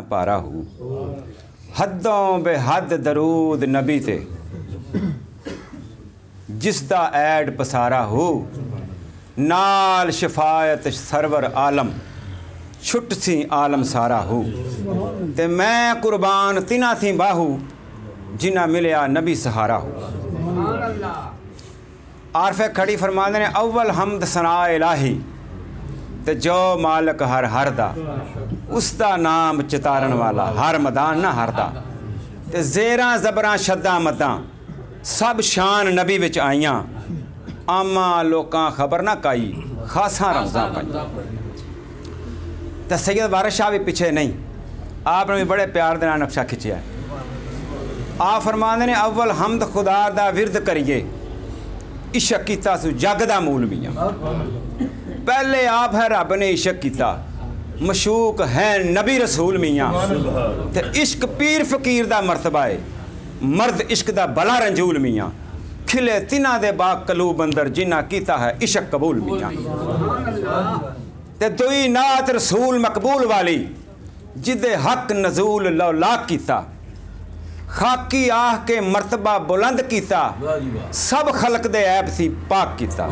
पारा हो हदों बेहद दरूद नबी ते जिसदा ऐड पसारा हो नाल शफायत सरवर आलम छुट सी आलम सारा हो ते मैं कुर्बान तिना थी बाहू जिन्ना मिलया नबी सहारा हो। आरफे खड़ी फरमाते ने अव्वल हमद सना इलाही ते जो मालक हर हर दा उसदा नाम चितारन वाला हर मैदान ना हरदा ते जेरां जबरां शद्दां मदां सब शान नबी विच आईयां आमा लोकां खबर ना काई खासा रमजां पाई। ते सैयद वारिस शाह भी पीछे नहीं, आपने भी बड़े प्यार दे नाल नक्शा खिंचिया। आप फरमांदे ने अव्वल हमद खुदा दा विरद करिए इशक कीता सु जग दा मूल मियां। पहले आप है रब ने इशक किया मशूक है नबी रसूल मियाँ ते इश्क पीर फकीर दा मरतबा है मर्द इश्क दा बला रंजूल मियाँ खिले तिना दे बाग कलूब अंदर जिन्ना कीता है इशक कबूल मियाँ। ते दुई नात रसूल मकबूल वाली जिदे हक नजूल लौलाक कीता खाकी आह के मरतबा बुलंद कीता सब खलक दे ऐब सी पाक कीता।